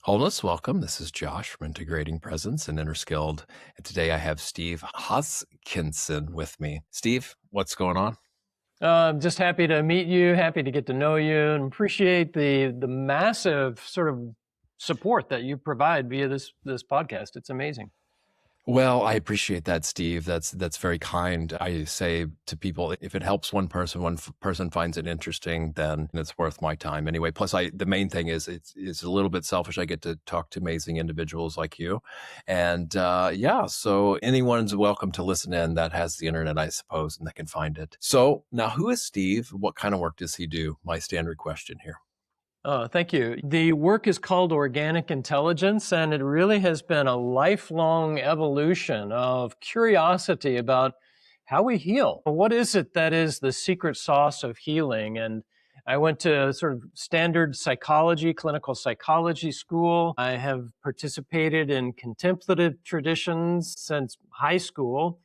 Wholeness, welcome. This is Josh from Integrating Presence and Inner Skilled. And today I have Steve Hoskinson with me. Steve, what's going on? I'm just happy to meet you, happy to get to know you, and appreciate the massive sort of support that you provide via this podcast. It's amazing. Well, I appreciate that, Steve. That's very kind. I say to people, if it helps one person finds it interesting, then it's worth my time anyway. Plus, the main thing is it's a little bit selfish. I get to talk to amazing individuals like you, and yeah, so anyone's welcome to listen in that has the internet, I suppose, and that can find it. So now, who is Steve? What kind of work does he do? My standard question here. Thank you. The work is called Organic Intelligence, and it really has been a lifelong evolution of curiosity about how we heal. What is it that is the secret sauce of healing? And I went to sort of standard psychology, clinical psychology school. I have participated in contemplative traditions since high school,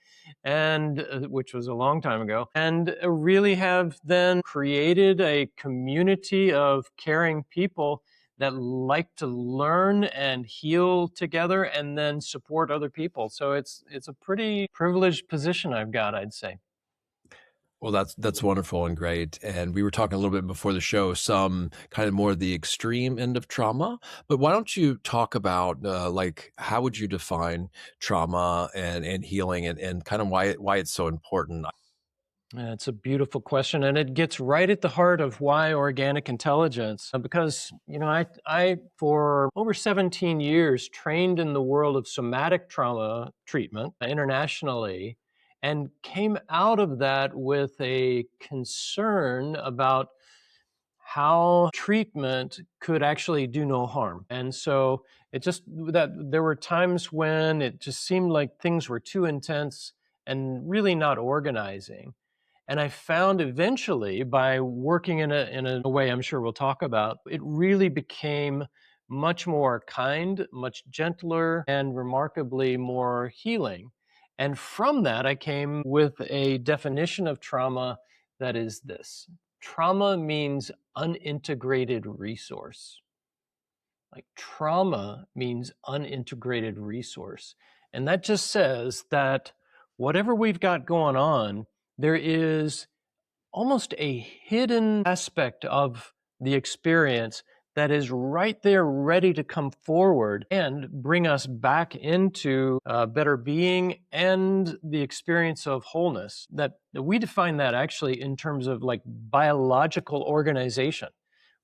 and which was a long time ago, and really have then created a community of caring people that like to learn and heal together and then support other people. So it's a pretty privileged position I've got, I'd say. Well, that's wonderful and great. And we were talking a little bit before the show, some kind of more the extreme end of trauma. But why don't you talk about like how would you define trauma and healing and kind of why it's so important? It's a beautiful question, and it gets right at the heart of why organic intelligence. Because, I for over 17 years trained in the world of somatic trauma treatment internationally, and came out of that with a concern about how treatment could actually do no harm. And so it just that there were times when it just seemed like things were too intense and really not organizing. And I found eventually by working in a way I'm sure we'll talk about, it really became much more kind, much gentler, and remarkably more healing. And from that, I came with a definition of trauma that is this: trauma means unintegrated resource. Like trauma means unintegrated resource. And that just says that whatever we've got going on, there is almost a hidden aspect of the experience that is right there ready to come forward and bring us back into better being and the experience of wholeness. That we define that actually in terms of like biological organization.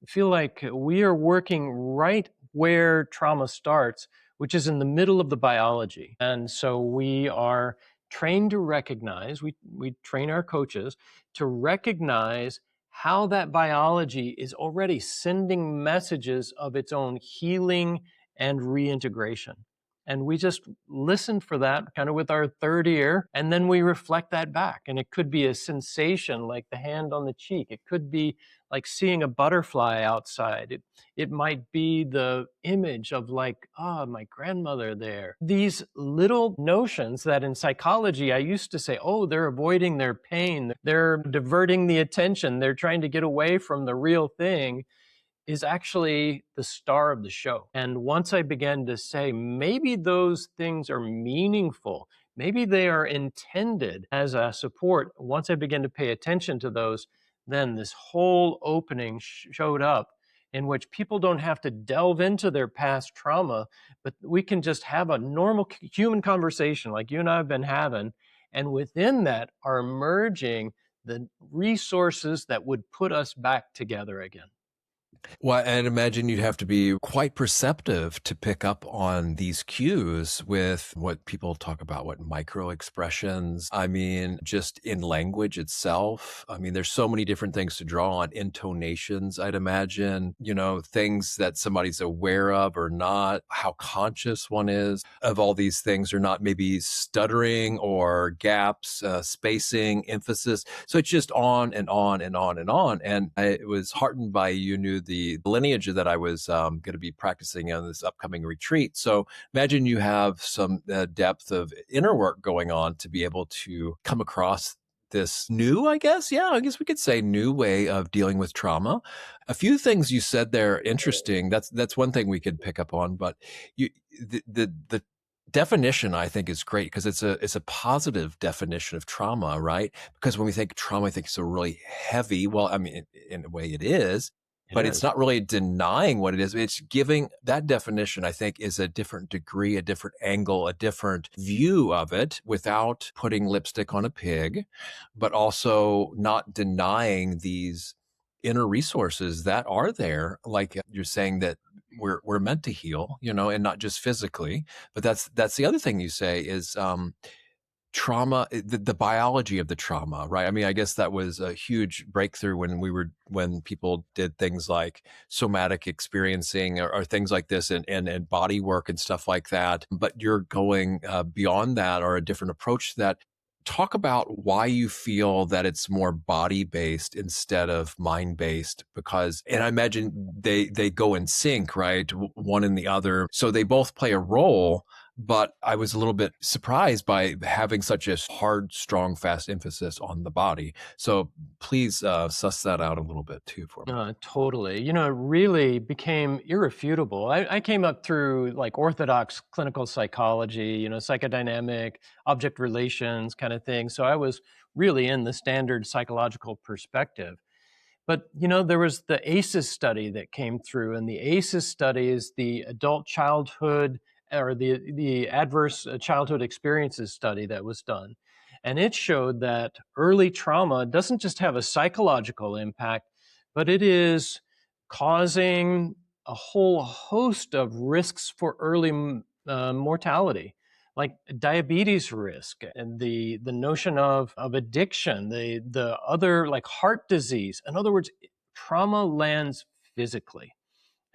I feel like we are working right where trauma starts, which is in the middle of the biology. And so we are trained to recognize, we train our coaches to recognize how that biology is already sending messages of its own healing and reintegration. And we just listen for that kind of with our third ear, and then we reflect that back. And it could be a sensation like the hand on the cheek. It could be like seeing a butterfly outside. It might be the image of like, my grandmother there. These little notions that in psychology, I used to say, oh, they're avoiding their pain. They're diverting the attention. They're trying to get away from the real thing, is actually the star of the show. And once I began to say, maybe those things are meaningful, maybe they are intended as a support, once I began to pay attention to those, then this whole opening showed up in which people don't have to delve into their past trauma, but we can just have a normal human conversation like you and I have been having. And within that are emerging the resources that would put us back together again. Well, and imagine you'd have to be quite perceptive to pick up on these cues with what people talk about, what micro expressions. I mean, just in language itself. I mean, there's so many different things to draw on. Intonations, I'd imagine, things that somebody's aware of or not, how conscious one is of all these things or not, maybe stuttering or gaps, spacing, emphasis. So it's just on and on and on and on. And I was heartened by you knew the lineage that I was going to be practicing on this upcoming retreat. So imagine you have some depth of inner work going on to be able to come across this new, I guess, yeah, I guess we could say new way of dealing with trauma. A few things you said there interesting. That's one thing we could pick up on, but you the definition I think is great because it's a positive definition of trauma, right? Because when we think trauma, I think it's a really heavy. Well, I mean, in a way, it is, It but it's is. not really denying what it is. It's giving that definition, I think, is a different degree, a different angle, a different view of it without putting lipstick on a pig, but also not denying these inner resources that are there. Like you're saying that we're meant to heal, and not just physically. But that's the other thing you say is trauma, the biology of the trauma, right? I mean, I guess that was a huge breakthrough when people did things like somatic experiencing or things like this and body work and stuff like that. But you're going beyond that, or a different approach to that. Talk about why you feel that it's more body based instead of mind based, because, and I imagine they go in sync, right? One and the other. So they both play a role, but I was a little bit surprised by having such a hard, strong, fast emphasis on the body. So please suss that out a little bit too for me. Totally. It really became irrefutable. I came up through like orthodox clinical psychology, psychodynamic, object relations kind of thing. So I was really in the standard psychological perspective. But, there was the ACEs study that came through, and the ACEs study is the adult childhood or the adverse childhood experiences study that was done. And it showed that early trauma doesn't just have a psychological impact, but it is causing a whole host of risks for early mortality, like diabetes risk and the notion of addiction, the other like heart disease. In other words, trauma lands physically.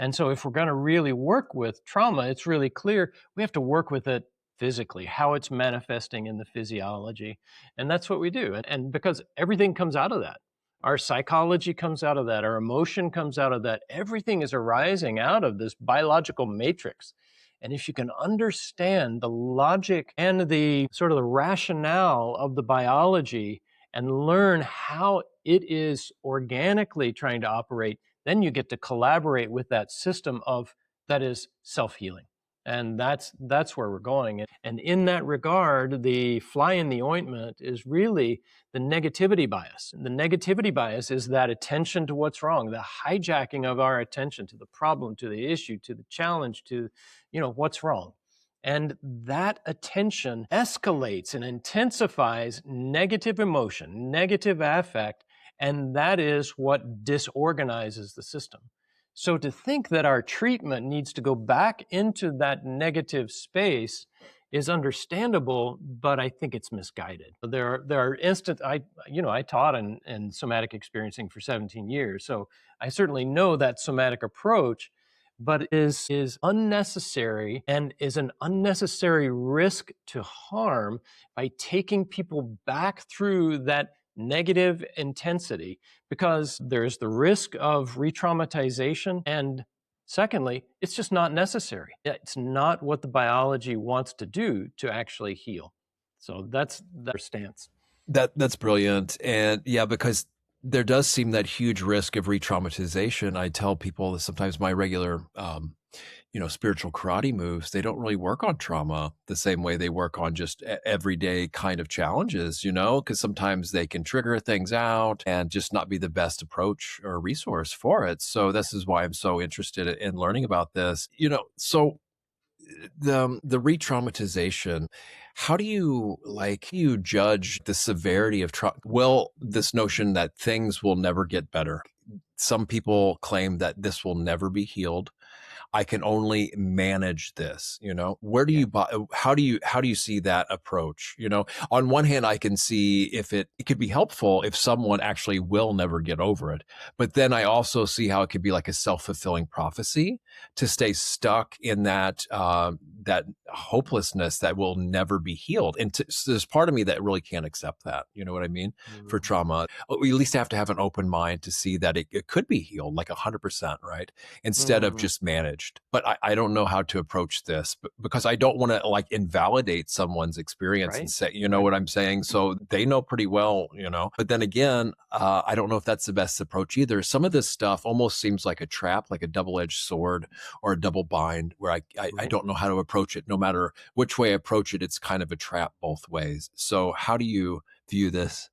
And so if we're going to really work with trauma, it's really clear we have to work with it physically, how it's manifesting in the physiology. And that's what we do. And because everything comes out of that. Our psychology comes out of that. Our emotion comes out of that. Everything is arising out of this biological matrix. And if you can understand the logic and the sort of the rationale of the biology and learn how it is organically trying to operate, then you get to collaborate with that system of that is self-healing. And that's where we're going. And in that regard, the fly in the ointment is really the negativity bias. And the negativity bias is that attention to what's wrong, the hijacking of our attention to the problem, to the issue, to the challenge, to what's wrong. And that attention escalates and intensifies negative emotion, negative affect, and that is what disorganizes the system. So to think that our treatment needs to go back into that negative space is understandable, but I think it's misguided. There are instances, I taught in somatic experiencing for 17 years, so I certainly know that somatic approach, but is unnecessary and is an unnecessary risk to harm by taking people back through that negative intensity, because there's the risk of re-traumatization, and secondly, it's just not necessary. It's not what the biology wants to do to actually heal. So that's their stance. That's brilliant. And yeah, because there does seem that huge risk of re-traumatization. I tell people that sometimes my regular spiritual karate moves, they don't really work on trauma the same way they work on just everyday kind of challenges, because sometimes they can trigger things out and just not be the best approach or resource for it. So this is why I'm so interested in learning about this. So the re-traumatization, how do you judge the severity of trauma? Well, this notion that things will never get better. Some people claim that this will never be healed. I can only manage this, where do Yeah. how do you see that approach? On one hand, I can see if it could be helpful if someone actually will never get over it. But then I also see how it could be like a self-fulfilling prophecy to stay stuck in that hopelessness that will never be healed. And so there's part of me that really can't accept that. You know what I mean? For trauma, we at least have to have an open mind to see that it could be healed like 100%, right? Instead of Mm-hmm. just managed. acknowledged, but I don't know how to approach this because I don't want to like invalidate someone's experience and Right? say, you know Right. what I'm saying? So they know pretty well, but then again, I don't know if that's the best approach either. Some of this stuff almost seems like a trap, like a double-edged sword or a double bind where I Right. don't know how to approach it. No matter which way I approach it, it's kind of a trap both ways. So how do you view this?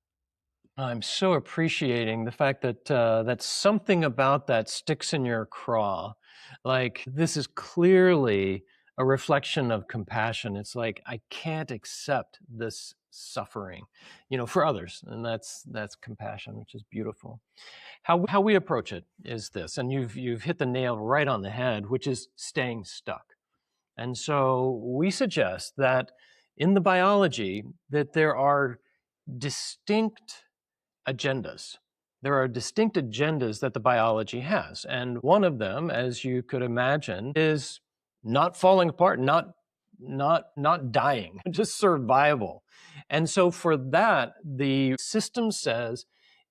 I'm so appreciating the fact that that something about that sticks in your craw. Like this is clearly a reflection of compassion. It's like I can't accept this suffering, for others, and that's compassion, which is beautiful. How we approach it is this, and you've hit the nail right on the head, which is staying stuck. And so we suggest that in the biology that there are distinct agendas. There are distinct agendas that the biology has. And one of them, as you could imagine, is not falling apart, not dying, just survival. And so for that, the system says,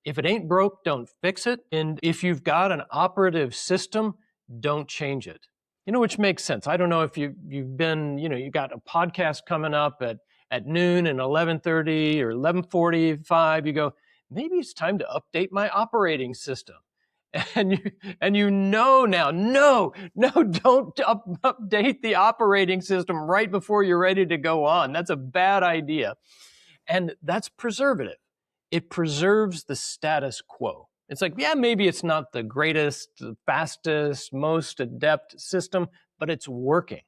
if it ain't broke, don't fix it. And if you've got an operative system, don't change it. Which makes sense. I don't know if you've been, you got a podcast coming up at noon and 11:30 or 11:45. You go, maybe it's time to update my operating system. And now, no, don't update the operating system right before you're ready to go on. That's a bad idea. And that's preservative. It preserves the status quo. It's like, yeah, maybe it's not the greatest, the fastest, most adept system, but it's working.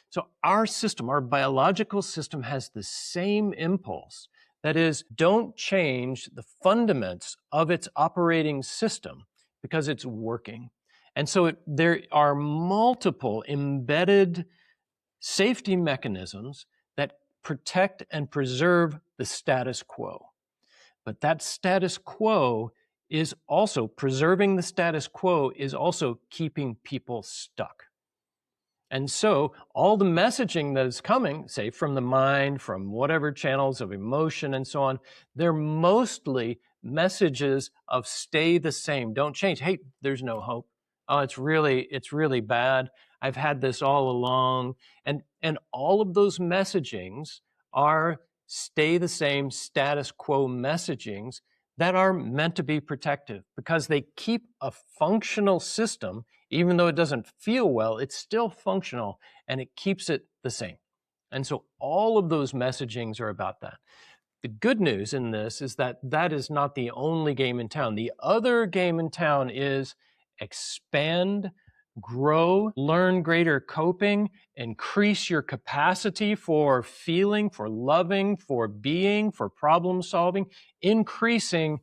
So our system, our biological system has the same impulse. That is, don't change the fundaments of its operating system because it's working. And so there are multiple embedded safety mechanisms that protect and preserve the status quo. But that status quo is also preserving the status quo is also keeping people stuck. And so all the messaging that is coming, say from the mind, from whatever channels of emotion and so on, they're mostly messages of stay the same, don't change. Hey, there's no hope. Oh, it's really bad. I've had this all along. And all of those messagings are stay the same status quo messagings that are meant to be protective because they keep a functional system. Even though it doesn't feel well, it's still functional and it keeps it the same. And so all of those messagings are about that. The good news in this is that that is not the only game in town. The other game in town is expand, grow, learn greater coping, increase your capacity for feeling, for loving, for being, for problem solving, increasing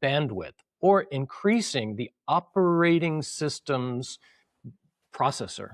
bandwidth or increasing the operating system's processor.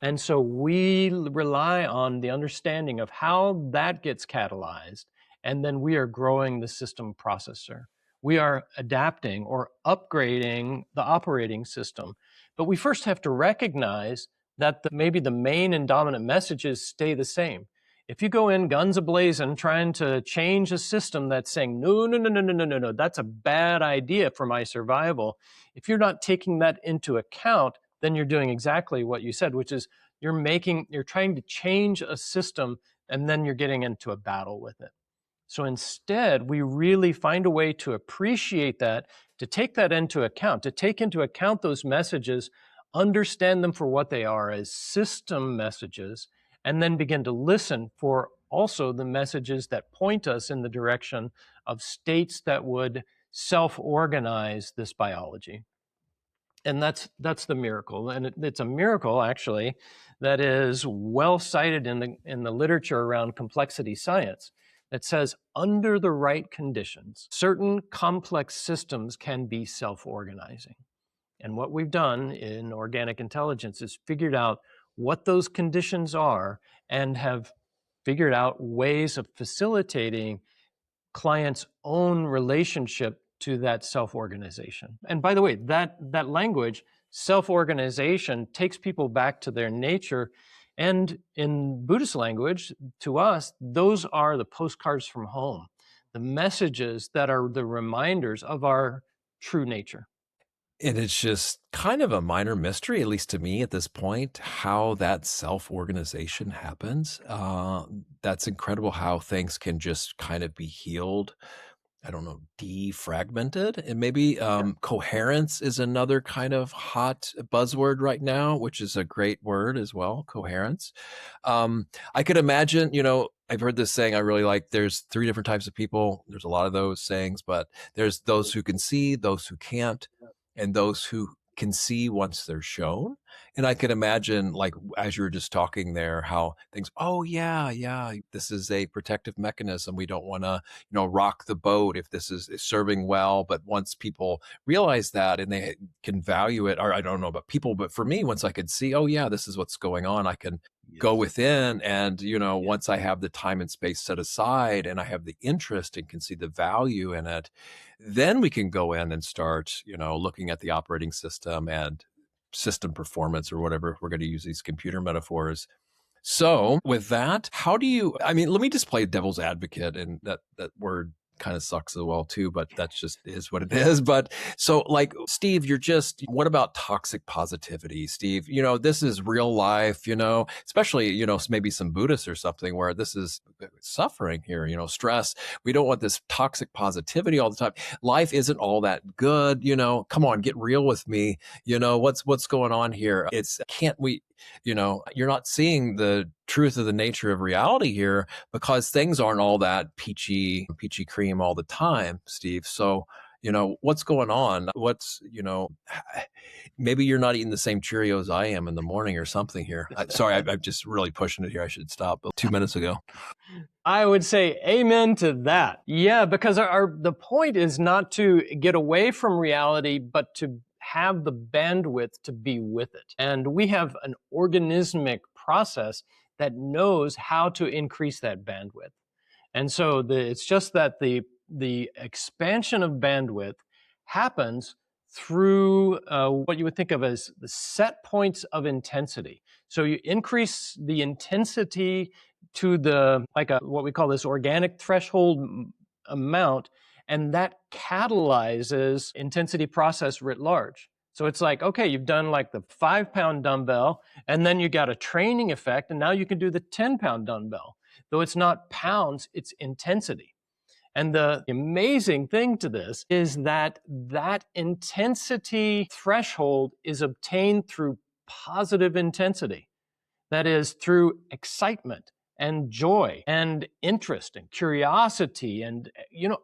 And so we rely on the understanding of how that gets catalyzed, and then we are growing the system processor. We are adapting or upgrading the operating system. But we first have to recognize that maybe the main and dominant messages stay the same. If you go in guns a-blazing trying to change a system that's saying, no, that's a bad idea for my survival, if you're not taking that into account, then you're doing exactly what you said, which is you're trying to change a system and then you're getting into a battle with it. So instead, we really find a way to appreciate that, to take that into account, to take into account those messages, understand them for what they are as system messages, and then begin to listen for also the messages that point us in the direction of states that would self-organize this biology. And that's the miracle, and it's a miracle actually that is well cited in the literature around complexity science. That says under the right conditions, certain complex systems can be self-organizing. And what we've done in organic intelligence is figured out what those conditions are and have figured out ways of facilitating client's own relationship to that self-organization. And by the way, that language, self-organization, takes people back to their nature. And in Buddhist language, to us, those are the postcards from home, the messages that are the reminders of our true nature. And it's just kind of a minor mystery, at least to me at this point, how that self-organization happens. That's incredible how things can just kind of be healed. I don't know, defragmented. And maybe coherence is another kind of hot buzzword right now, which is a great word as well, coherence. I could imagine, I've heard this saying I really like. There's three different types of people. There's a lot of those sayings, but there's those who can see, those who can't, and those who can see once they're shown. And I could imagine, like, as you were just talking there, how things, oh, yeah, this is a protective mechanism. We don't want to, rock the boat if this is serving well. But once people realize that and they can value it, or I don't know about people, but for me, once I could see, oh, yeah, this is what's going on, I can go within. And, once I have the time and space set aside and I have the interest and can see the value in it, then we can go in and start, looking at the operating system and system performance, or whatever, we're going to use these computer metaphors. So with that, let me just play devil's advocate, and that word kind of sucks as well too, but that's just is what it is. But so, like, Steve, what about toxic positivity, Steve? This is real life, especially, maybe some Buddhists or something where this is suffering here, stress. We don't want this toxic positivity all the time. Life isn't all that good, come on, get real with me. What's going on here? Can't we, you're not seeing the truth of the nature of reality here, because things aren't all that peachy cream all the time, Steve. So, what's going on? Maybe you're not eating the same Cheerios I am in the morning or something here. Sorry, I'm just really pushing it here. I should stop 2 minutes ago. I would say amen to that. Yeah, because the point is not to get away from reality, but to have the bandwidth to be with it. And we have an organismic process that knows how to increase that bandwidth. And so it's just that the expansion of bandwidth happens through what you would think of as the set points of intensity. So you increase the intensity to what we call this organic threshold amount, and that catalyzes intensity process writ large. So it's like, okay, you've done like the 5-pound dumbbell, and then you got a training effect, and now you can do the 10-pound dumbbell. Though it's not pounds, it's intensity. And the amazing thing to this is that intensity threshold is obtained through positive intensity. That is, through excitement and joy and interest and curiosity. And,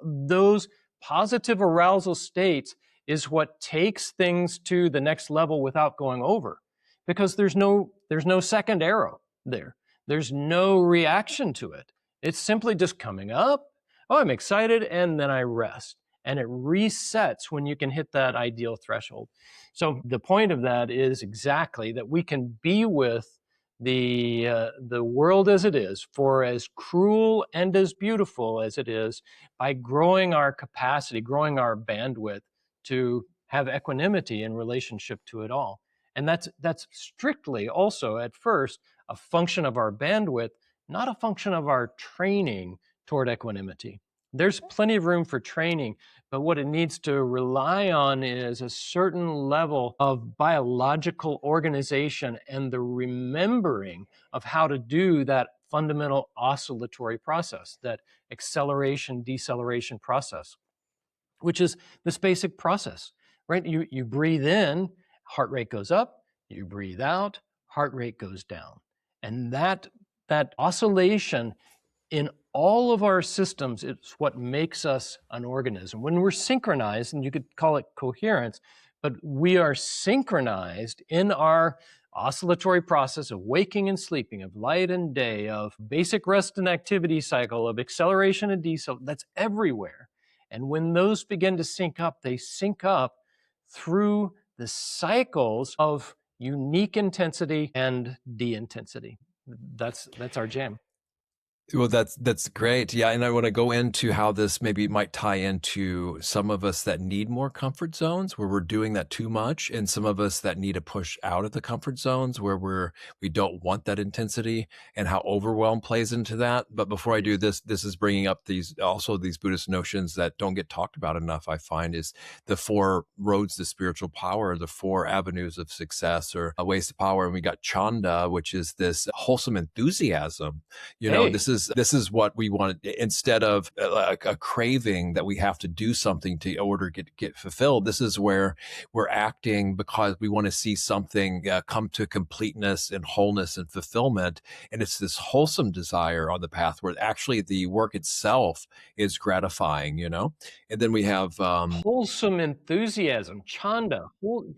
those positive arousal states is what takes things to the next level without going over, because there's no second arrow there. There's no reaction to it. It's simply just coming up. Oh, I'm excited. And then I rest. And it resets when you can hit that ideal threshold. So the point of that is exactly that we can be with the world as it is, for as cruel and as beautiful as it is, by growing our capacity, growing our bandwidth to have equanimity in relationship to it all. And that's strictly also at first a function of our bandwidth, not a function of our training toward equanimity. There's plenty of room for training, but what it needs to rely on is a certain level of biological organization and the remembering of how to do that fundamental oscillatory process, that acceleration, deceleration process, which is this basic process, right? You breathe in, heart rate goes up, you breathe out, heart rate goes down. And that oscillation in all of our systems is what makes us an organism. When we're synchronized, and you could call it coherence, but we are synchronized in our oscillatory process of waking and sleeping, of light and day, of basic rest and activity cycle, of acceleration and decel, that's everywhere. And when those begin to sync up, they sync up through the cycles of unique intensity and de-intensity. That's our jam. Well, that's great. Yeah, and I want to go into how this maybe might tie into some of us that need more comfort zones where we're doing that too much, and some of us that need to push out of the comfort zones where we don't want that intensity, and how overwhelm plays into that. But before I do this, this is bringing up these Buddhist notions that don't get talked about enough. I find is the four roads to spiritual power, the four avenues of success or ways to power, and we got Chanda, which is this wholesome enthusiasm. Hey, This is what we want instead of a craving that we have to do something to order get fulfilled. This is where we're acting because we want to see something come to completeness and wholeness and fulfillment, and it's this wholesome desire on the path where actually the work itself is gratifying. And then we have wholesome enthusiasm, Chanda.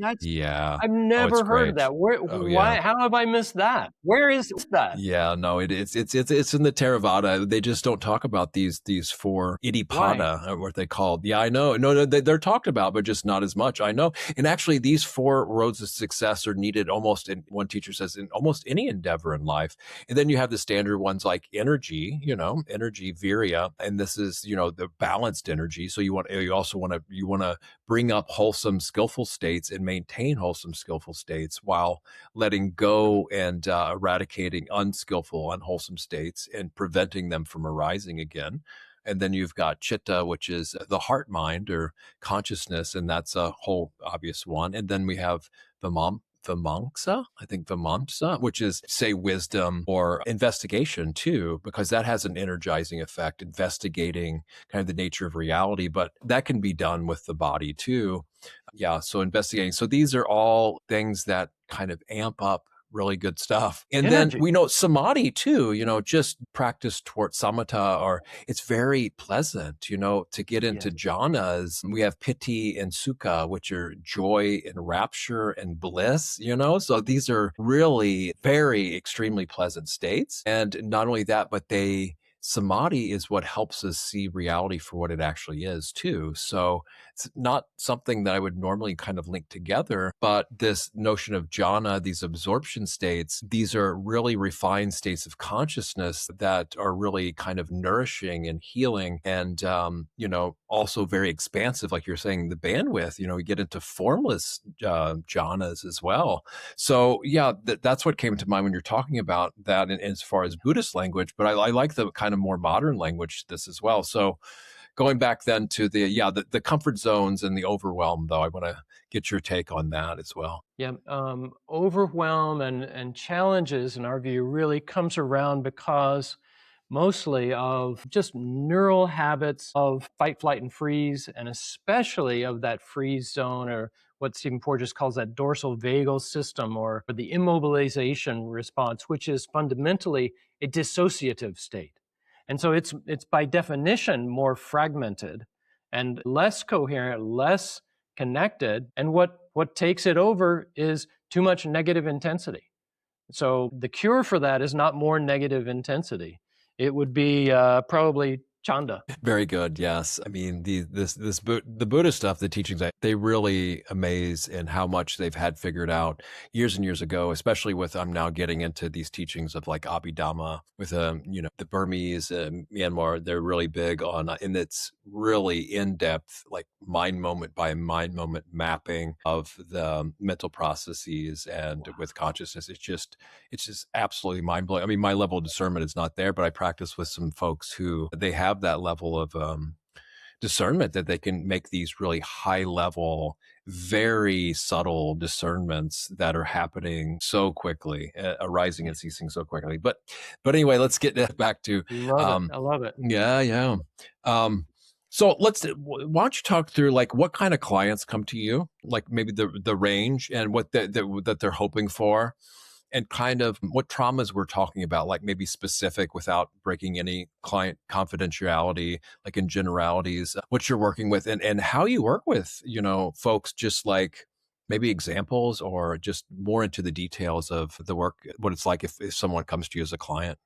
That's yeah, I've oh, it's never heard great. that. Where? Oh yeah. Why? How have I missed that? Where is that? Yeah, no, it's in the Theravada. They just don't talk about these four Why? idipada, or what they called. Yeah, I know. No, no, they're talked about, but just not as much. I know. And actually, these four roads of success are needed almost in one teacher says in almost any endeavor in life. And then you have the standard ones like energy, energy, virya, and this is the balanced energy. So you also want to bring up wholesome, skillful states and maintain wholesome, skillful states while letting go and eradicating unskillful, unwholesome states and preventing them from arising again. And then you've got chitta, which is the heart mind or consciousness, and that's a whole obvious one. And then we have Vimamsa, I think Vimamsa, which is say wisdom or investigation too, because that has an energizing effect, investigating kind of the nature of reality, but that can be done with the body too. Yeah, so investigating. So these are all things that kind of amp up really good stuff. And then Energy. we know samadhi too, just practice toward samatha, or it's very pleasant, to get into Yes. jhanas. We have piti and sukha, which are joy and rapture and bliss, so these are really very extremely pleasant states. And not only that, but samadhi is what helps us see reality for what it actually is too. So it's not something that I would normally kind of link together, but this notion of jhana, these absorption states, these are really refined states of consciousness that are really kind of nourishing and healing and, also very expansive. Like you're saying, the bandwidth, we get into formless jhanas as well. So yeah, that's what came to mind when you're talking about that as far as Buddhist language, but I like the kind of more modern language to this as well. So going back then to the comfort zones and the overwhelm, though, I want to get your take on that as well. Yeah. Overwhelm and challenges, in our view, really comes around because mostly of just neural habits of fight, flight, and freeze, and especially of that freeze zone, or what Stephen Porges calls that dorsal vagal system, or the immobilization response, which is fundamentally a dissociative state. And so it's by definition more fragmented and less coherent, less connected. And what takes it over is too much negative intensity. So the cure for that is not more negative intensity. It would be probably Chanda. Very good. Yes. I mean, the Buddha stuff, the teachings, they really amaze in how much they've had figured out years and years ago, especially with, I'm now getting into these teachings of like Abhidhamma with, the Burmese, Myanmar, they're really big on, and it's really in depth, like mind moment by mind moment mapping of the mental processes and with consciousness. It's just absolutely mind blowing. I mean, my level of discernment is not there, but I practice with some folks who they have that level of discernment that they can make these really high level, very subtle discernments that are happening so quickly, arising and ceasing so quickly. But anyway, let's get back to, Love it. um, I love it. yeah, yeah. So why don't you talk through like what kind of clients come to you, like maybe the range and what that they're hoping for, and kind of what traumas we're talking about, like maybe specific without breaking any client confidentiality, like in generalities, what you're working with and how you work with, folks, just like maybe examples or just more into the details of the work, what it's like if someone comes to you as a client.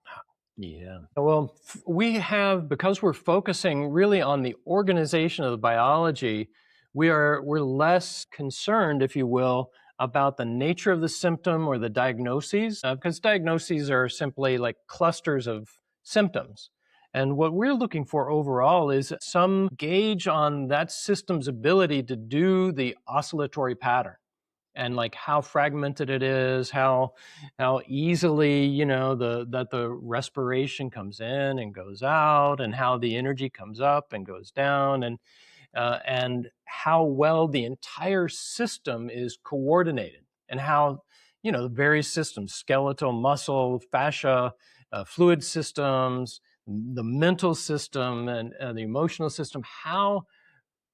Yeah. Well, we have, because we're focusing really on the organization of the biology, we're less concerned, if you will, about the nature of the symptom or the diagnoses, because diagnoses are simply like clusters of symptoms. And what we're looking for overall is some gauge on that system's ability to do the oscillatory pattern, and like how fragmented it is, how easily, you know, that the respiration comes in and goes out, and how the energy comes up and goes down, and how well the entire system is coordinated, and how, you know, the various systems, skeletal, muscle, fascia, fluid systems, the mental system, and the emotional system, how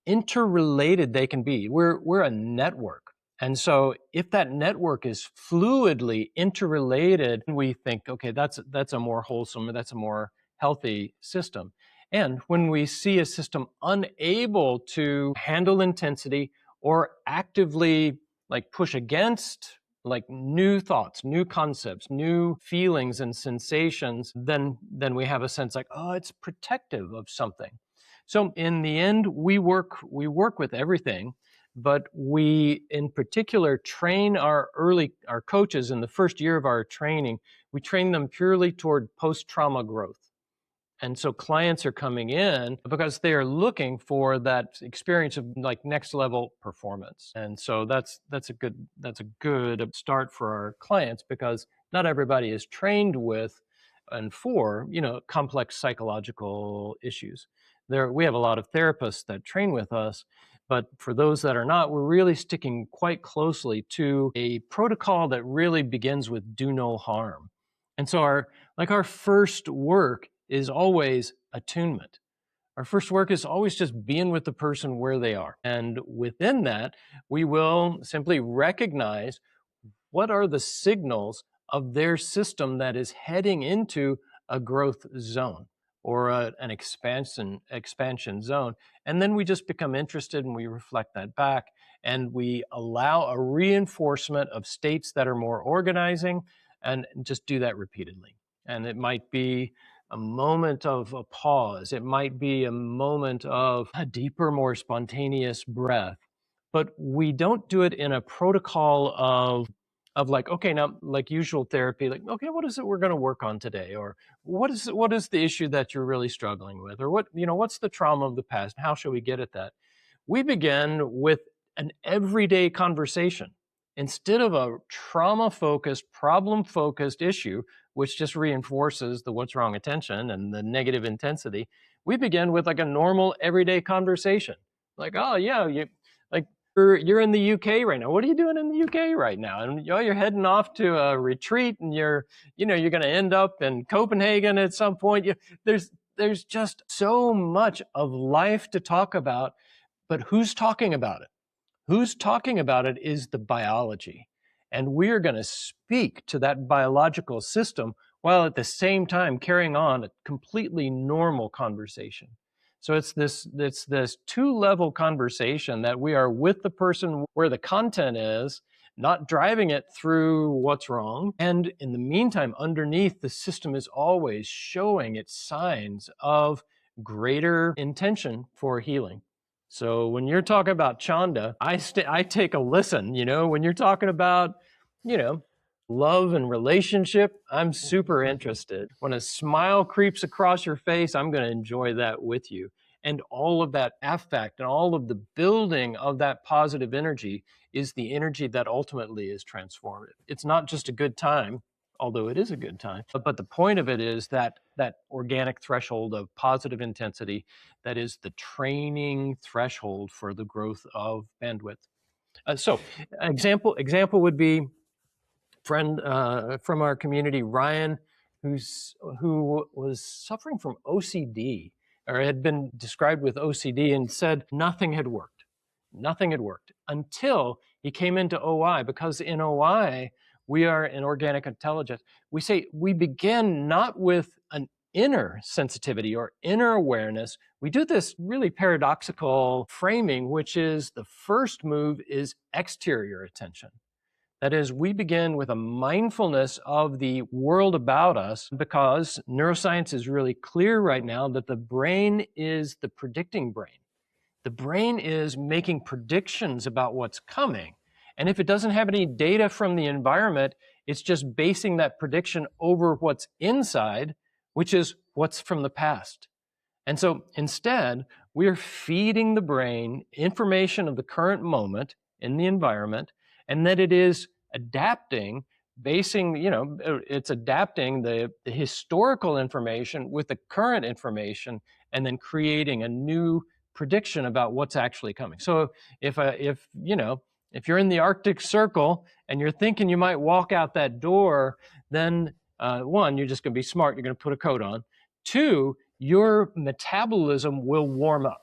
interrelated they can be. We're a network. And so if that network is fluidly interrelated, we think, okay, that's a more wholesome, or that's a more healthy system. And when we see a system unable to handle intensity or actively like push against like new thoughts, new concepts, new feelings and sensations, then we have a sense like, oh, it's protective of something. So in the end, we work with everything, but we in particular train our coaches in the first year of our training. We train them purely toward post-trauma growth. And so clients are coming in because they are looking for that experience of like next level performance. And so that's a good start for our clients, because not everybody is trained with and for, you know, complex psychological issues. We have a lot of therapists that train with us, but for those that are not, we're really sticking quite closely to a protocol that really begins with do no harm. And so our first work is always attunement. Our first work is always just being with the person where they are. And within that, we will simply recognize what are the signals of their system that is heading into a growth zone or an expansion zone. And then we just become interested and we reflect that back, and we allow a reinforcement of states that are more organizing, and just do that repeatedly. And it might be a moment of a pause. It might be a moment of a deeper, more spontaneous breath. But we don't do it in a protocol of like, okay, now like usual therapy, like, okay, what is it we're going to work on today? Or what is the issue that you're really struggling with? Or what's the trauma of the past? How shall we get at that? We begin with an everyday conversation instead of a trauma-focused, problem-focused issue, which just reinforces the what's wrong attention and the negative intensity. We begin with like a normal everyday conversation. Like, oh yeah, you're in the UK right now. What are you doing in the UK right now? And you're heading off to a retreat, and you're going to end up in Copenhagen at some point. There's just so much of life to talk about, but who's talking about it? Who's talking about it is the biology. And we're going to speak to that biological system while at the same time carrying on a completely normal conversation. So it's this two-level conversation that we are with the person where the content is, not driving it through what's wrong. And in the meantime, underneath, the system is always showing its signs of greater intention for healing. So when you're talking about Chanda, I take a listen. When you're talking about, love and relationship, I'm super interested. When a smile creeps across your face, I'm going to enjoy that with you. And all of that affect and all of the building of that positive energy is the energy that ultimately is transformative. It's not just a good time, although it is a good time, but the point of it is that organic threshold of positive intensity that is the training threshold for the growth of bandwidth. So example would be friend from our community, Ryan, who was suffering from OCD, or had been described with OCD, and said nothing had worked. Nothing had worked until he came into OI, because in OI, we are in organic intelligence. We say we begin not with an inner sensitivity or inner awareness. We do this really paradoxical framing, which is the first move is exterior attention. That is, we begin with a mindfulness of the world about us, because neuroscience is really clear right now that the brain is the predicting brain. The brain is making predictions about what's coming. And if it doesn't have any data from the environment, it's just basing that prediction over what's inside, which is what's from the past. And so instead, we're feeding the brain information of the current moment in the environment, and that it is adapting, it's adapting the historical information with the current information, and then creating a new prediction about what's actually coming. So if you're in the Arctic Circle and you're thinking you might walk out that door, then one, you're just going to be smart. You're going to put a coat on. Two, your metabolism will warm up.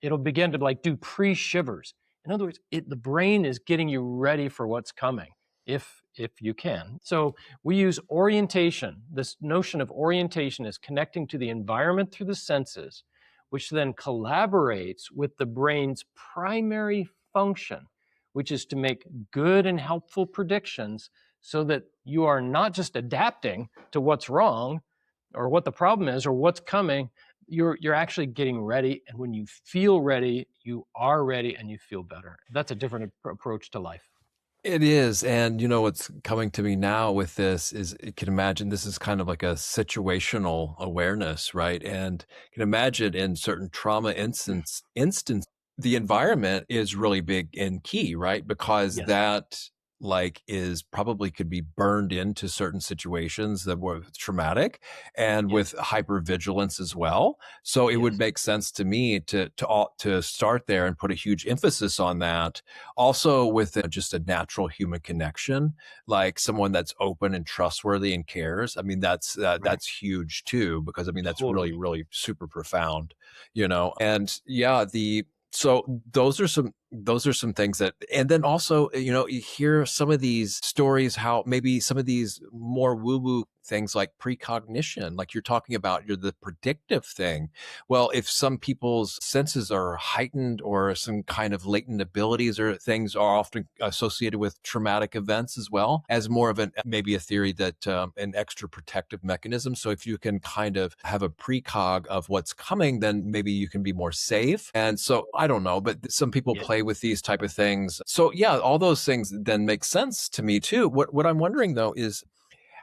It'll begin to do pre-shivers. In other words, the brain is getting you ready for what's coming, if you can. So we use orientation. This notion of orientation is connecting to the environment through the senses, which then collaborates with the brain's primary function, which is to make good and helpful predictions so that you are not just adapting to what's wrong or what the problem is or what's coming. You're actually getting ready, and when you feel ready, you are ready and you feel better. That's a different approach to life. It is. And what's coming to me now with this is, you can imagine this is kind of like a situational awareness, right? And you can imagine in certain trauma instance, the environment is really big and key, right? Because Yes. that is probably could be burned into certain situations that were traumatic, and Yes. with hypervigilance as well. So it would make sense to me to start there and put a huge emphasis on that. Also with just a natural human connection, like someone that's open and trustworthy and cares. I mean, that's huge too, because I mean, that's Totally. really, really super profound, and yeah, so those are some things that, and then also, you hear some of these stories, how maybe some of these more woo-woo things like precognition, like you're talking about, the predictive thing. Well, if some people's senses are heightened, or some kind of latent abilities or things are often associated with traumatic events, as well as more of maybe a theory that an extra protective mechanism. So if you can kind of have a precog of what's coming, then maybe you can be more safe. And so I don't know, but some people play with these type of things. So yeah, all those things then make sense to me too. What I'm wondering though is,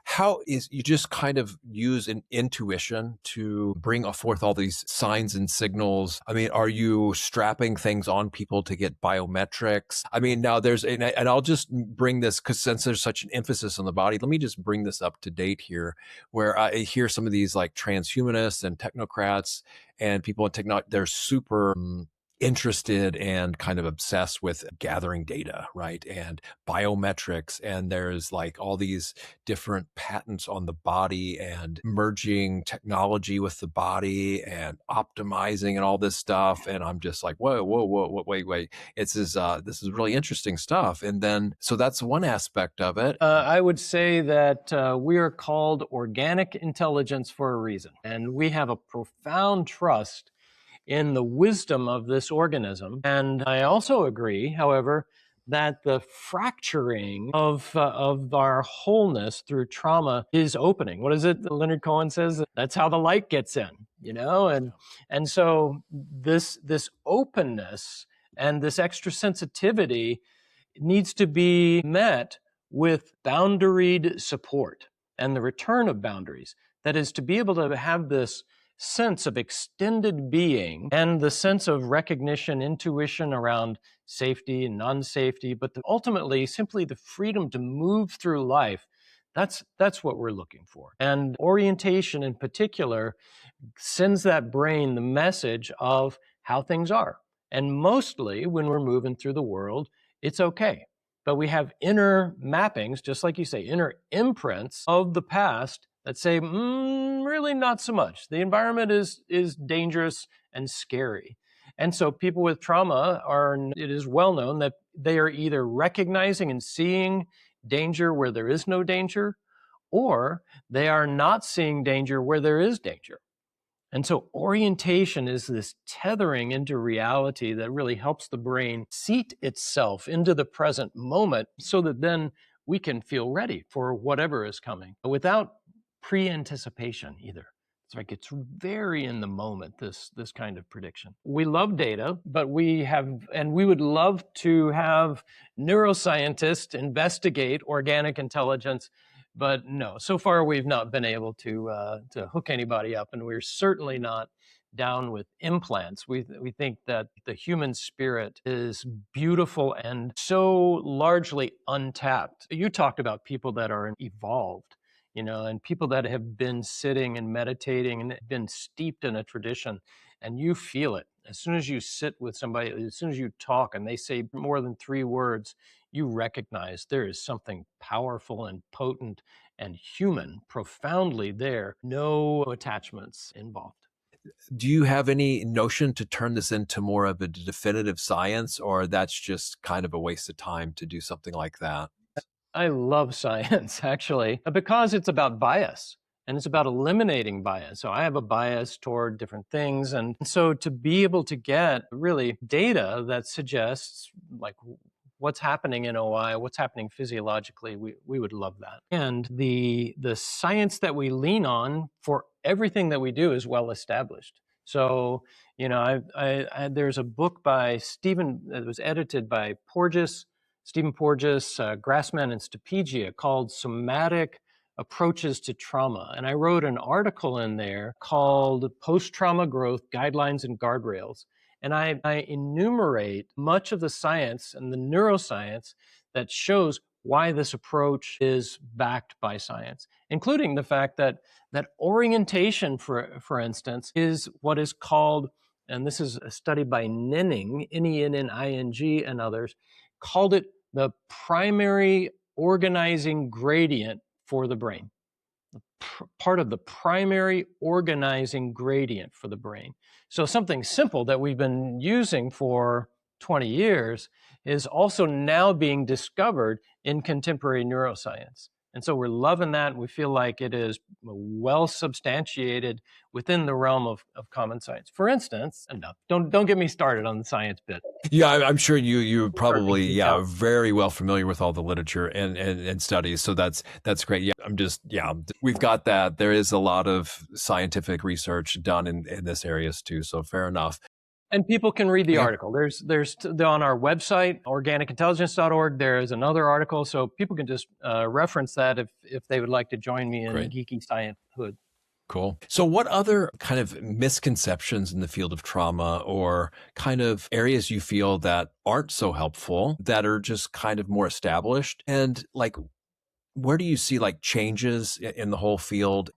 how is you just kind of use an intuition to bring forth all these signs and signals? I mean, are you strapping things on people to get biometrics? I mean, now and I'll just bring this, because since there's such an emphasis on the body, let me just bring this up to date here, where I hear some of these transhumanists and technocrats and people in technology, they're super interested and kind of obsessed with gathering data, right? And biometrics. And there's all these different patents on the body, and merging technology with the body and optimizing and all this stuff. And I'm just like, whoa, wait. This is really interesting stuff. And then, so that's one aspect of it. I would say that we are called organic intelligence for a reason. And we have a profound trust in the wisdom of this organism. And I also agree, however, that the fracturing of our wholeness through trauma is opening. What is it that Leonard Cohen says? That's how the light gets in, And so this openness and this extra sensitivity needs to be met with boundaried support and the return of boundaries. That is, to be able to have this sense of extended being and the sense of recognition, intuition around safety and non-safety, but ultimately simply the freedom to move through life. That's what we're looking for. And orientation in particular sends that brain the message of how things are. And mostly when we're moving through the world, it's okay. But we have inner mappings, just like you say, inner imprints of the past that say, really not so much. The environment is dangerous and scary. And so people with trauma it is well known that they are either recognizing and seeing danger where there is no danger, or they are not seeing danger where there is danger. And so orientation is this tethering into reality that really helps the brain seat itself into the present moment, so that then we can feel ready for whatever is coming without pre-anticipation either. It's it's very in the moment, this kind of prediction. We love data, but we would love to have neuroscientists investigate organic intelligence But no, so far we've not been able to hook anybody up, and we're certainly not down with implants. We think that the human spirit is beautiful and so largely untapped. You talked about people that are evolved, and people that have been sitting and meditating and been steeped in a tradition, and you feel it. As soon as you sit with somebody, as soon as you talk and they say more than 3 words, you recognize there is something powerful and potent and human profoundly there. No attachments involved. Do you have any notion to turn this into more of a definitive science, or that's just kind of a waste of time to do something like that? I love science, actually, because it's about bias and it's about eliminating bias. So I have a bias toward different things. And so to be able to get really data that suggests like what's happening in OI, what's happening physiologically, we would love that. And the science that we lean on for everything that we do is well established. So, there's a book by Stephen that was edited by Stephen Porges, Grassman, and Stapegia called Somatic Approaches to Trauma. And I wrote an article in there called Post-Trauma Growth Guidelines and Guardrails. And I enumerate much of the science and the neuroscience that shows why this approach is backed by science, including the fact that orientation, for instance, is what is called, and this is a study by Nenning, Nenning, and others, called it the primary organizing gradient for the brain. Part of the primary organizing gradient for the brain. So something simple that we've been using for 20 years is also now being discovered in contemporary neuroscience. And so we're loving that. We feel like it is well substantiated within the realm of common science. For instance, enough. Don't get me started on the science bit. Yeah, I'm sure you probably very well familiar with all the literature and studies. So that's great. Yeah, we've got that. There is a lot of scientific research done in this areas too. So fair enough. And people can read the article. There's on our website, organicintelligence.org, there is another article. So people can just reference that if they would like to join me in geeky science hood. Cool. So what other kind of misconceptions in the field of trauma or kind of areas you feel that aren't so helpful that are just kind of more established? And like, where do you see like changes in the whole field?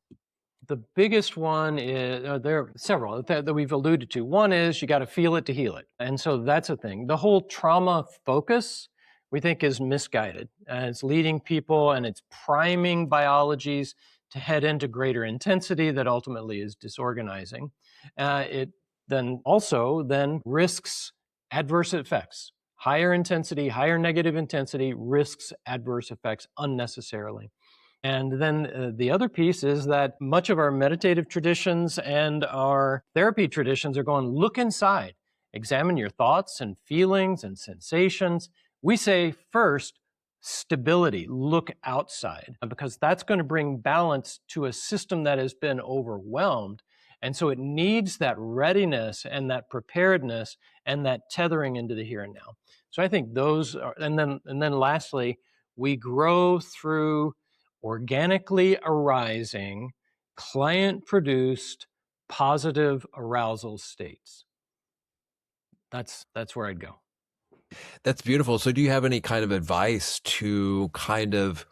The biggest one is, there are several that we've alluded to. One is you got to feel it to heal it. And so that's a thing. The whole trauma focus, we think, is misguided. It's leading people and it's priming biologies to head into greater intensity that ultimately is disorganizing. It then also risks adverse effects. Higher intensity, higher negative intensity risks adverse effects unnecessarily. And then the other piece is that much of our meditative traditions and our therapy traditions are going, look inside, examine your thoughts and feelings and sensations. We say first, stability, look outside, because that's going to bring balance to a system that has been overwhelmed. And so it needs that readiness and that preparedness and that tethering into the here and now. So I think those are, and then lastly, we grow through organically arising, client-produced, positive arousal states. That's where I'd go. That's beautiful. So do you have any kind of advice to kind of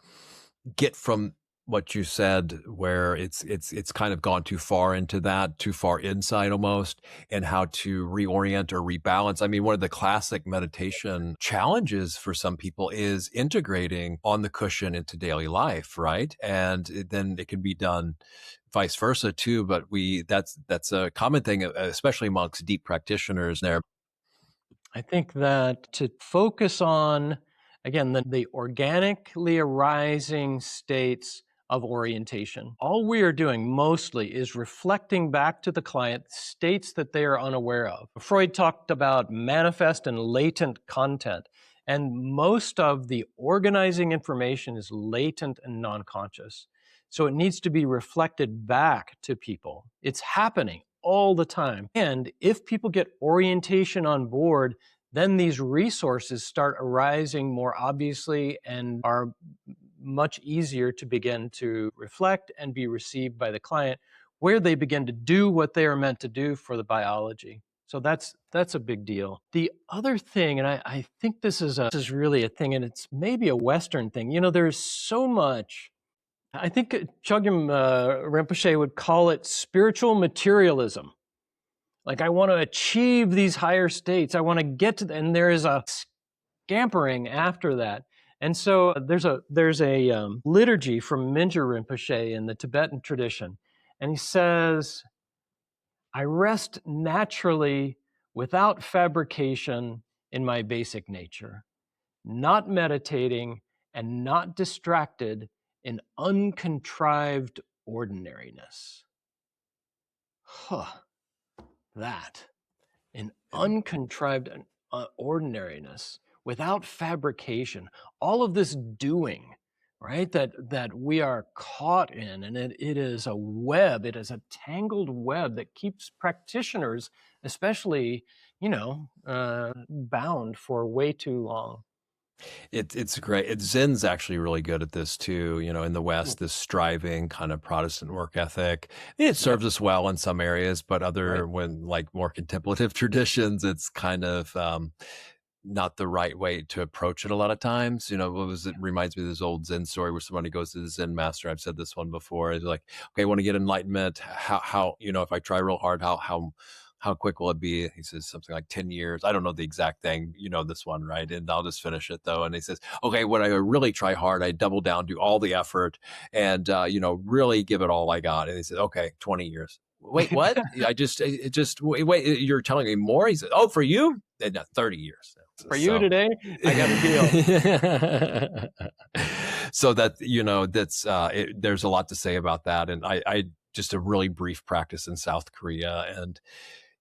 get from what you said, where it's kind of gone too far into that, too far inside almost, and how to reorient or rebalance? I mean, one of the classic meditation challenges for some people is integrating on the cushion into daily life, right? And then it can be done vice versa too. But that's a common thing, especially amongst deep practitioners there. I think that to focus on, again, the organically arising states of orientation. All we are doing mostly is reflecting back to the client states that they are unaware of. Freud talked about manifest and latent content, and most of the organizing information is latent and non-conscious. So it needs to be reflected back to people. It's happening all the time. And if people get orientation on board, then these resources start arising more obviously and are much easier to begin to reflect and be received by the client, where they begin to do what they are meant to do for the biology. So that's a big deal. The other thing, and I think this is really a thing, and it's maybe a Western thing. There's so much. I think Chogyam Rinpoche would call it spiritual materialism. Like, I want to achieve these higher states. I want to get to and there is a scampering after that. And so there's a liturgy from Mingyur Rinpoche in the Tibetan tradition. And he says, I rest naturally without fabrication in my basic nature, not meditating and not distracted in uncontrived ordinariness. Huh. That. In uncontrived ordinariness, without fabrication, all of this doing, right, that we are caught in, and it is a web, it is a tangled web that keeps practitioners, especially, bound for way too long. It's great. Zen's actually really good at this too. In the West, this striving kind of Protestant work ethic. It serves us well in some areas, but when like more contemplative traditions, it's kind of not the right way to approach it a lot of times. It reminds me of this old Zen story where somebody goes to the Zen master. I've said this one before. It's like, okay, I want to get enlightenment. How if I try real hard, how quick will it be? He says something like 10 years. I don't know the exact thing. This one, right? And I'll just finish it though. And he says, okay, when I really try hard, I double down, do all the effort and, really give it all I got. And he says, okay, 20 years. Wait, what? Wait, you're telling me more? He said, oh, for you? 30 years. For you today, I got a deal. So that, there's a lot to say about that. And I just a really brief practice in South Korea. And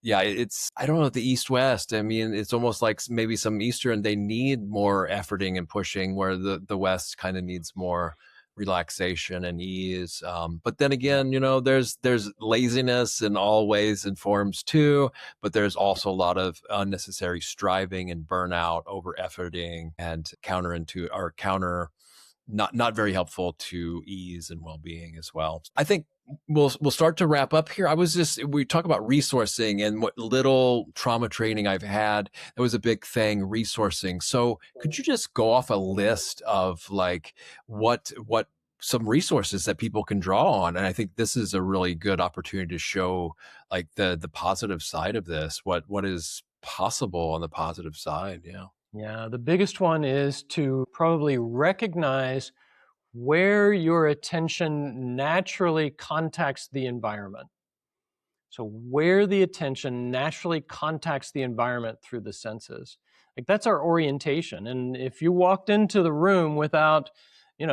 yeah, I don't know, the East-West. I mean, it's almost like maybe some Eastern, they need more efforting and pushing, where the West kind of needs more relaxation and ease. But then again, there's laziness in all ways and forms too, but there's also a lot of unnecessary striving and burnout, over efforting, and not very helpful to ease and well-being as well. I think we'll start to wrap up here. We talk about resourcing and what little trauma training I've had. That was a big thing, resourcing. So could you just go off a list of like what some resources that people can draw on? And I think this is a really good opportunity to show like the positive side of this, what is possible on the positive side. Yeah. Yeah, the biggest one is to probably recognize where your attention naturally contacts the environment. So where the attention naturally contacts the environment through the senses. Like, that's our orientation. And if you walked into the room without,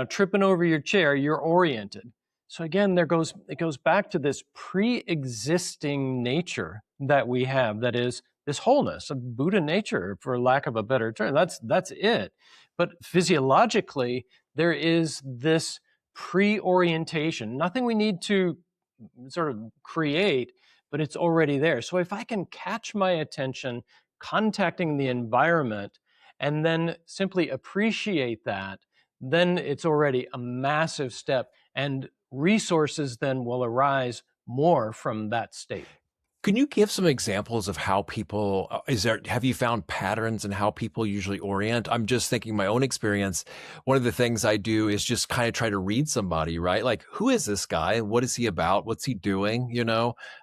tripping over your chair, you're oriented. So again, it goes back to this pre-existing nature that we have, that is this wholeness of Buddha nature, for lack of a better term. That's it. But physiologically, there is this pre-orientation, nothing we need to sort of create, but it's already there. So if I can catch my attention contacting the environment and then simply appreciate that, then it's already a massive step, and resources then will arise more from that state. Can you give some examples of how people, have you found patterns in how people usually orient? I'm just thinking my own experience. One of the things I do is just kind of try to read somebody, right? Like, who is this guy? What is he about? What's he doing?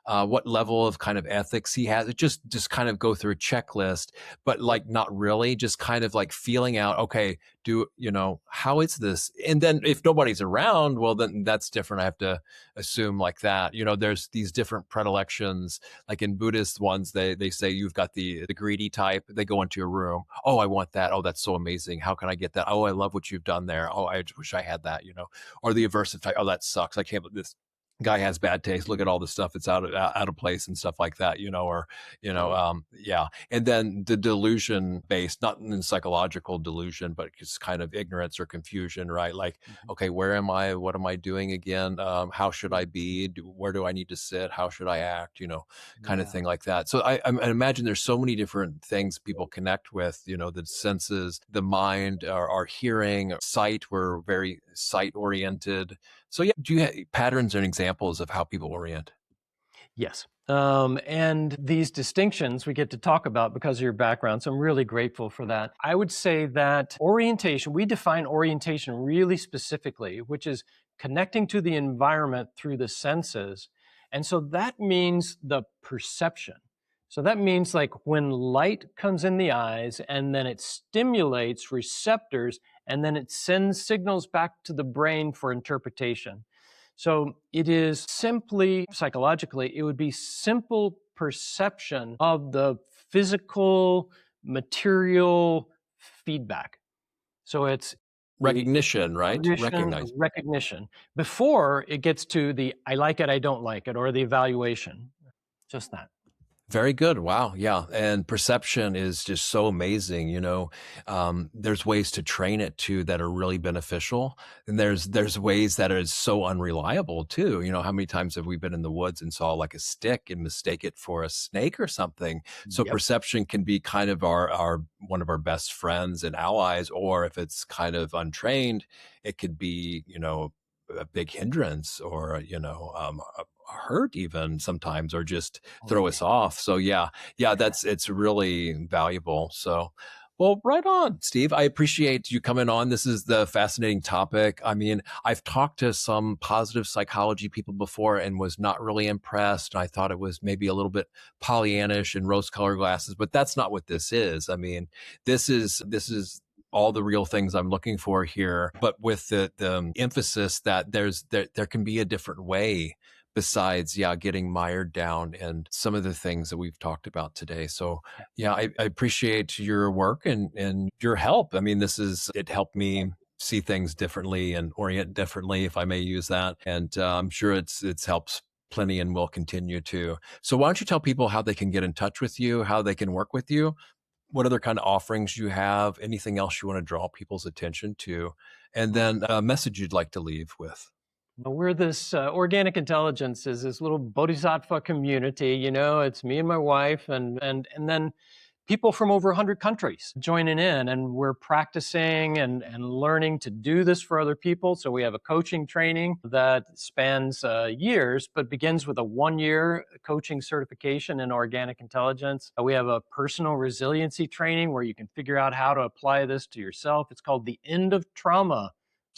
What level of kind of ethics he has? It just kind of go through a checklist, but like not really, just kind of like feeling out, okay, how is this? And then if nobody's around, well, then that's different. I have to assume like that, there's these different predilections. Like in Buddhist ones, they say you've got the greedy type. They go into your room. Oh, I want that. Oh, that's so amazing. How can I get that? Oh, I love what you've done there. Oh, I wish I had that, or the aversive type. Oh, that sucks. I can't believe this. guy has bad taste. Look at all the stuff that's out of place and stuff like that, or yeah. And then the delusion based, not in psychological delusion, but just kind of ignorance or confusion, right? Like, Mhm. okay, where am I? What am I doing again? How should I be? Where do I need to sit? How should I act? Kind of Yeah. thing like that. So I imagine there's so many different things people connect with. The senses, the mind, our hearing, sight. We're very sight oriented. So yeah, do you have patterns and examples of how people orient? Yes. And these distinctions we get to talk about because of your background. So I'm really grateful for that. I would say that orientation, we define orientation really specifically, which is connecting to the environment through the senses. And so that means the perception. So that means like when light comes in the eyes and then it stimulates receptors and then it sends signals back to the brain for interpretation. So it is simply psychologically, it would be simple perception of the physical material feedback. So it's the Recognition, right? audition, Recognize. recognition before it gets to the I like it, I don't like it, or the evaluation. Just that. Very good. Wow. Yeah. And perception is just so amazing. There's ways to train it too that are really beneficial. And there's ways that is so unreliable too. How many times have we been in the woods and saw like a stick and mistake it for a snake or something? So Yep. perception can be kind of our one of our best friends and allies, or if it's kind of untrained, it could be, a big hindrance or, hurt even sometimes, or just Oh, throw yeah. us off. So yeah, it's really valuable. So, well, right on, Steve. I appreciate you coming on. This is the fascinating topic. I mean, I've talked to some positive psychology people before and was not really impressed. I thought it was maybe a little bit Pollyannish and rose-colored glasses, but that's not what this is. I mean, this is all the real things I'm looking for here, but with the emphasis that there can be a different way besides, yeah, getting mired down and some of the things that we've talked about today. So yeah, I appreciate your work and your help. I mean, it helped me see things differently and orient differently, if I may use that. And I'm sure it's helps plenty and will continue to. So why don't you tell people how they can get in touch with you, how they can work with you, what other kind of offerings you have, anything else you want to draw people's attention to, and then a message you'd like to leave with. Well, we're this organic intelligence is this little bodhisattva community. It's me and my wife, and then people from over 100 countries joining in, and we're practicing and learning to do this for other people. So we have a coaching training that spans years, but begins with a 1 year coaching certification in organic intelligence. We have a personal resiliency training where you can figure out how to apply this to yourself. It's called the End of Trauma.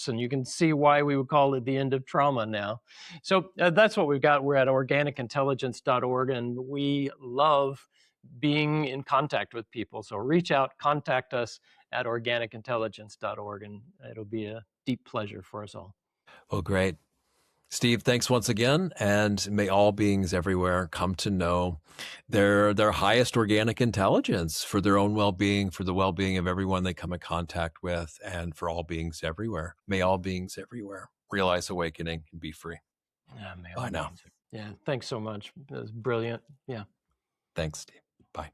And you can see why we would call it the end of trauma now. So that's what we've got. We're at organicintelligence.org, and we love being in contact with people. So reach out, contact us at organicintelligence.org, and it'll be a deep pleasure for us all. Well, great. Steve, thanks once again, and may all beings everywhere come to know their highest organic intelligence for their own well-being, for the well-being of everyone they come in contact with, and for all beings everywhere. May all beings everywhere realize awakening and be free. Yeah, may all Bye now. beings. Yeah, thanks so much. It was brilliant. Yeah. Thanks, Steve. Bye.